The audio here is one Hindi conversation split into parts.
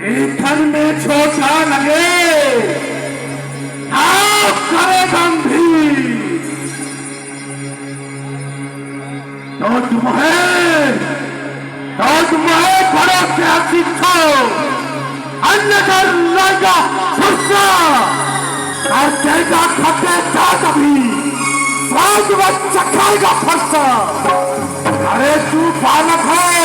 ईंधन में छोटा लगे आप करे गंभीर तो तुम्हें भरोसे सीखो अन्यथा लगा गुस्सा और देगा खटे था कभी स्वाद में चखाएगा फरसा। अरे तू बालक है,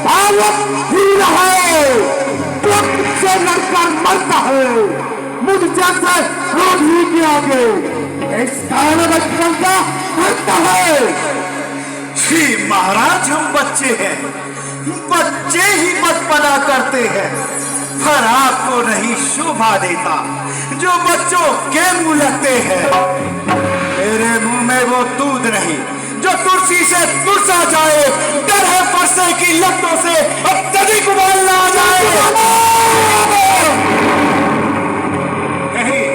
बालक ही रहे तो मुझसे लड़कर मरता है मुझ जैसे रोड ही के आगे इस कारण बचपन का करता है। जी महाराज, हम बच्चे हैं, बच्चे ही बचपना करते हैं, पर आपको नहीं शोभा देता जो बच्चों के मुंह लगते हैं। मेरे मुंह में वो दूध नहीं जो तुलसी से तुलसा जाए, डर है फरसे की लतों से अब कभी कुमार ना आ जाए। नहीं,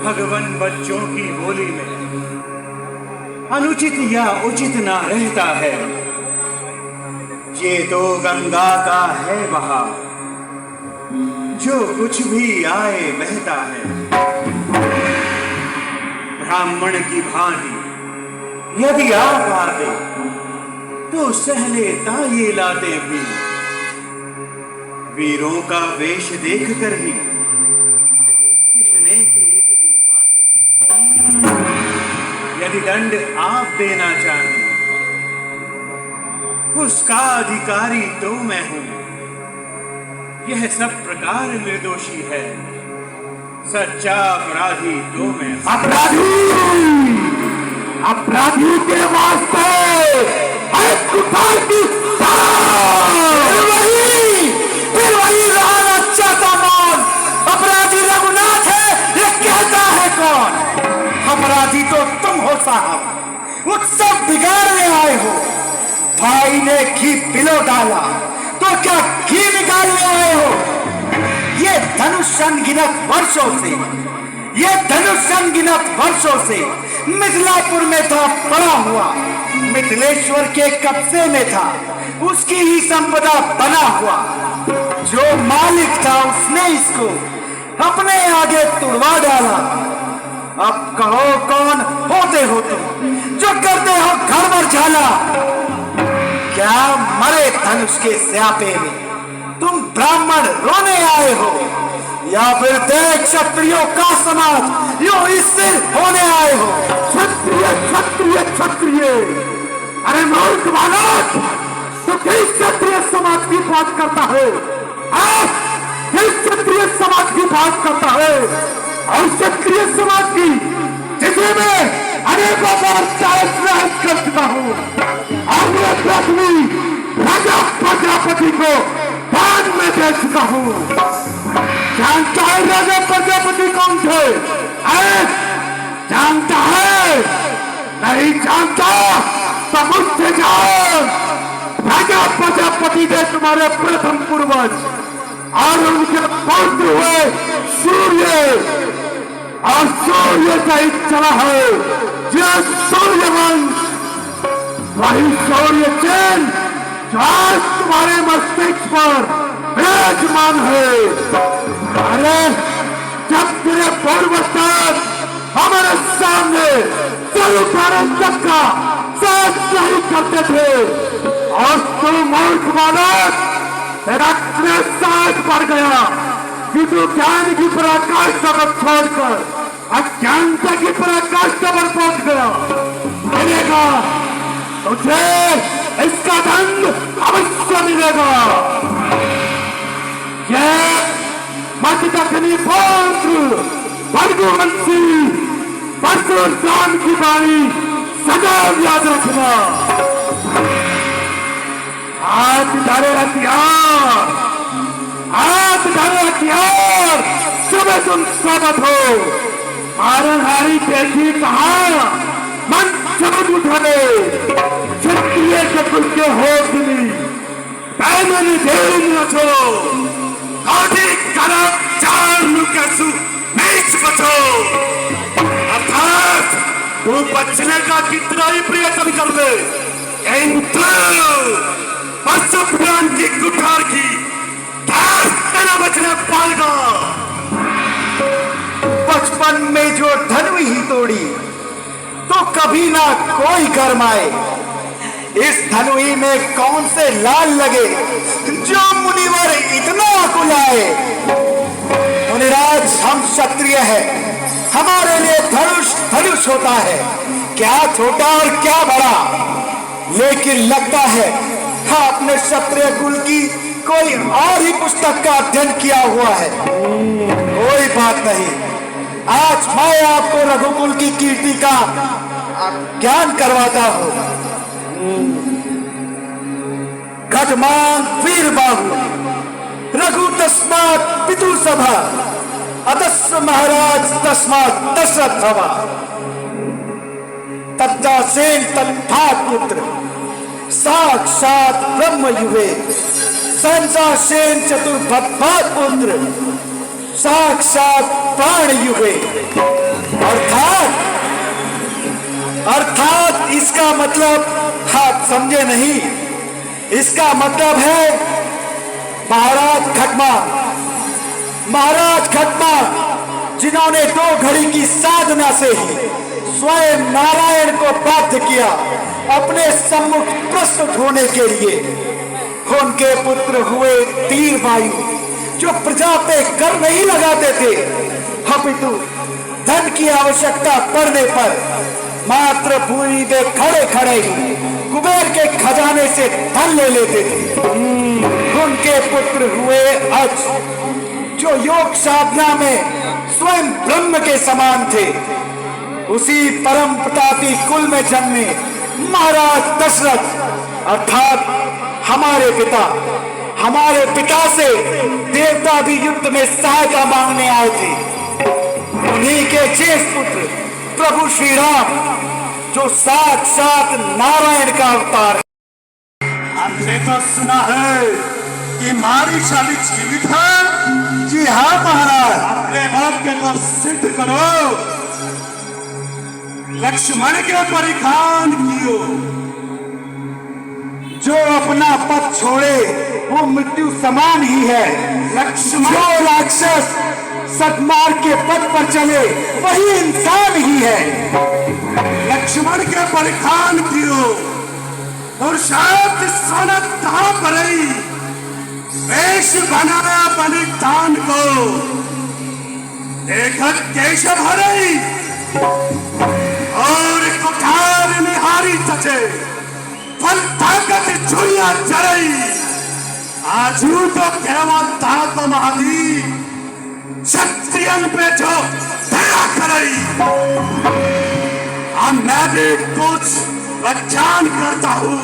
भगवान बच्चों की बोली में अनुचित या उचित ना रहता है। ये तो गंगा का है बहाव, जो कुछ भी आए बहता है। ब्राह्मण की भांति यदि आप आते तो सहले ताये लाते भी, वीरों का वेश देखकर ही किसने की इतनी बातें। यदि दंड आप देना चाहें उसका अधिकारी तो मैं हूं। यह सब प्रकार निर्दोषी है, सच्चा अपराधी तो मैं। अपराधी के वास्ते फिर वही रहा अच्छा का मौन। अपराधी रघुनाथ है, ये कहता है कौन? अपराधी तो तुम हो साहब, उत्सव बिगाड़ने आए हो। भाई ने घी पिलो डाला तो क्या घी निकालने आए हो? ये धनुष अनगिनत वर्षों से मिथिलापुर में था पड़ा हुआ, मिथिलेश्वर के कब्जे में था, उसकी ही संपदा बना हुआ। जो मालिक था उसने इसको अपने आगे तुड़वा डाला। अब कहो कौन होते हो तुम जो करते हो घर भर झाला? क्या मरे धनुष के स्यापे में तुम ब्राह्मण रोने आए हो, या फिर देख क्षत्रियों का समाज यो इससे होने आए हो? क्षत्रिय अरे मूर्ख बालक, तो किस क्षत्रिय समाज की बात करता है? किस क्षत्रिय समाज की बात करता है? और क्षत्रिय समाज की जिसे मैं अनेकों बार चाहे कर चुका हूँ। और मैं पृथ्वी राजा प्रजापति को दान में दे चुका हूँ। जानता है राजा प्रजापति कौन थे? जानता है? नहीं जानता तो मुझसे जान। राजा प्रजापति थे तुम्हारे प्रथम पूर्वज और उनके पौत्र हुए सूर्य, और सूर्य से ही चला है जो सूर्यवंश। वही सूर्य चैन जो आज तुम्हारे मस्तिष्क पर विराजमान है। अरे जब तेरे पूर्वज हमारे सामने तक का साथ नहीं करते थे और तू मूर्ख बालक, तेरा साथ बढ़ गया कि तू ज्ञान की पराकाष्ठा को छोड़कर अज्ञानता की पराकाष्ठा पर पहुंच गया। मिलेगा तुझे इसका दंड अवश्य मिलेगा। यह मध्यदक्षिणी पौत्र भृगुवंशी परशुराम की बाणी सदैव याद रखना। आज धरे हथियार, सुबह तुम स्वागत हो। मारनहारी देखी कहा मन चमक उठाने क्षत्रिय के कुल के हो दिली पैमनी देर न छोड़ो। काटी करम चार लुकसु नीच बचो। अर्थात तू बचने का कितना ही प्रयत्न कर दे, अभियान की कुठार की बचने पाएगा। बचपन में जो धनवी ही तोड़ी तो कभी ना कोई गरमाए। इस धनुई में कौन से लाल लगे जो मुनिवर इतना कुलाए। मुनिराज, हम क्षत्रिय हैं, हमारे लिए धनुष धनुष होता है, क्या छोटा और क्या बड़ा। लेकिन लगता है आपने क्षत्रिय कुल की कोई और ही पुस्तक का अध्ययन किया हुआ है। कोई बात नहीं, आज मैं आपको रघुकुल की कीर्ति का ज्ञान करवाता हूं। खटमांग वीर बाहु रघु तस्मात् पितु सभा अतस्व महाराज तस्मात् दशरथ भवा। तत्तासेन तत्थात् पुत्र साक्षात ब्रह्म युवे संसासेन चतुर्भद्भात पुत्र साक्षात प्राण युगे। अर्थात इसका मतलब आप समझे नहीं। इसका मतलब है महाराज खटमा जिन्होंने 2 घड़ी की साधना से ही स्वयं नारायण को बाध्य किया अपने सम्मुख प्रस्तुत होने के लिए। उनके पुत्र हुए तीर वायु जो प्रजा पे कर नहीं लगाते थे, अपितु धन की आवश्यकता पड़ने पर मात्र भूमि पे खड़े खड़े कुबेर के खजाने से धन ले लेते थे। उनके पुत्र हुए अज जो योग साधना में स्वयं ब्रह्म के समान थे। उसी परम प्रतापी कुल में जन्मे महाराज दशरथ अर्थात हमारे पिता से देवता भी युद्ध में सहायता मांगने आए थे। उन्हीं के ज्येष्ठ पुत्र प्रभु श्री राम जो साक्षात नारायण का अवतार है। हमने तो सुना है कि मारीशाली जीवित है। जी हाँ महाराज। अपने वाक्य को सिद्ध करो। लक्ष्मण के परिखान कियो। जो अपना पद छोड़े वो मृत्यु समान ही है। लक्ष्मण जो राक्षस सतमार्ग के पद पर चले वही इंसान ही है। लक्ष्मण के परिखान कियो और शायद सनत कहां पर वेश बनाया बलिदान को देखत केशव हरई और कुठार निहारी सचे फल ताकत छुइया चरई। आजू तो केवल ताक महादी क्षत्रियन पे जो दया करई। अब मैं भी कुछ व्याख्यान करता हूँ,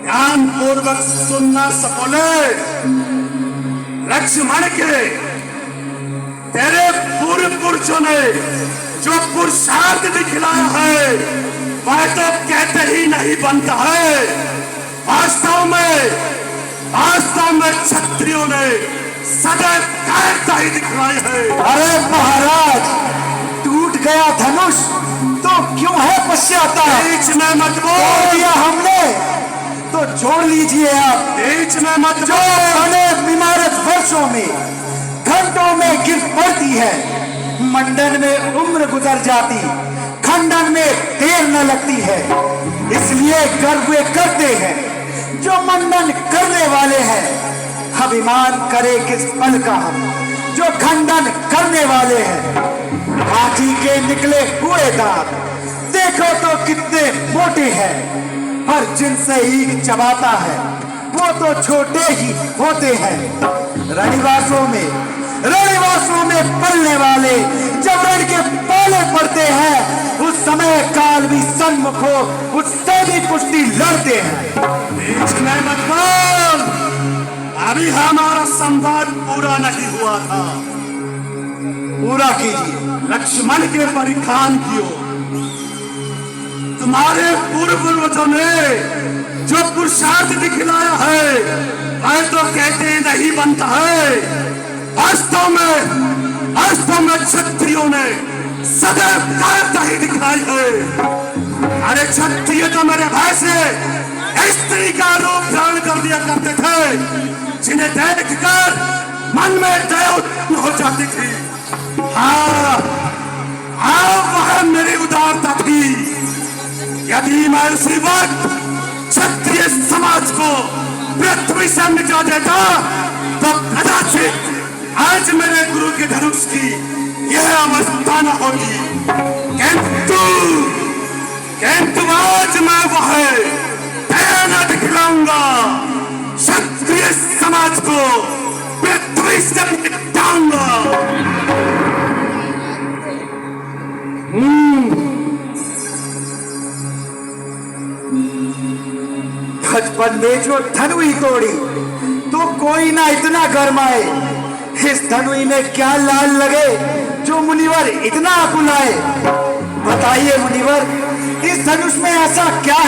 ध्यान पूर्वक सुनना सकोले। लक्ष्मण के तेरे पूर्व पुरुषों ने जो पुरुषार्थ दिखलाया है वह तो कहते ही नहीं बनता है। वास्तव में क्षत्रियों ने सदैव कायरता ही दिखलाई है। अरे महाराज, टूट गया धनुष तो क्यों है पश्चाताप। बीच में मत बोल बोल। दिया हमने तो जोड़ लीजिए आप। बीच में मत जो बोल। अनेक इमारत वर्षों में घंटों में गिर पड़ती है, मंडन में उम्र गुजर जाती, खंडन में देर न लगती है। इसलिए गर्व करते हैं जो मंडन करने वाले हैं। अभिमान करे किस पल का हम जो खंडन करने वाले हैं। हाथी के निकले हुए दांत देखो तो कितने मोटे हैं, पर जिनसे ईख चबाता है वो तो छोटे ही होते हैं। रणिवासों में पलने वाले जब रण के पाले पड़ते हैं उस समय काल भी सन्मुख हो उससे भी कुश्ती लड़ते हैं। बीच में मत बोल। अभी हमारा संवाद पूरा नहीं हुआ था। पूरा कीजिए। लक्ष्मण के परिखान कियो। तुम्हारे पूर्वजों ने जो पुरुषार्थ दिखलाया है वह तो कहते नहीं बनता है। वास्तव में क्षत्रियों ने सदैव कायरता ही दिखलाई है। अरे क्षत्रिय तो मेरे भय से स्त्री का रूप धारण कर दिया करते थे, जिन्हें देखकर मन में दया उत्पन्न हो जाती थी। हाँ, वह मेरी उदारता थी। यदि मैं उसी वक्त क्षत्रिय समाज को पृथ्वी से मिटा देता तो कदाचित आज मेरे गुरु के धनुष की यह अवस्था न होगी। किंतु आज मैं वह दया दिखलाऊंगा, क्षत्रिय समाज को पृथ्वी से मिटाऊंगा। बचपन में जो धनुई तोड़ी तो कोई ना इतना गरमाए, इस धनुई में क्या लाल लगे जो मुनिवर इतना कुलाए। बताइए मुनिवर, इस धनुष में ऐसा क्या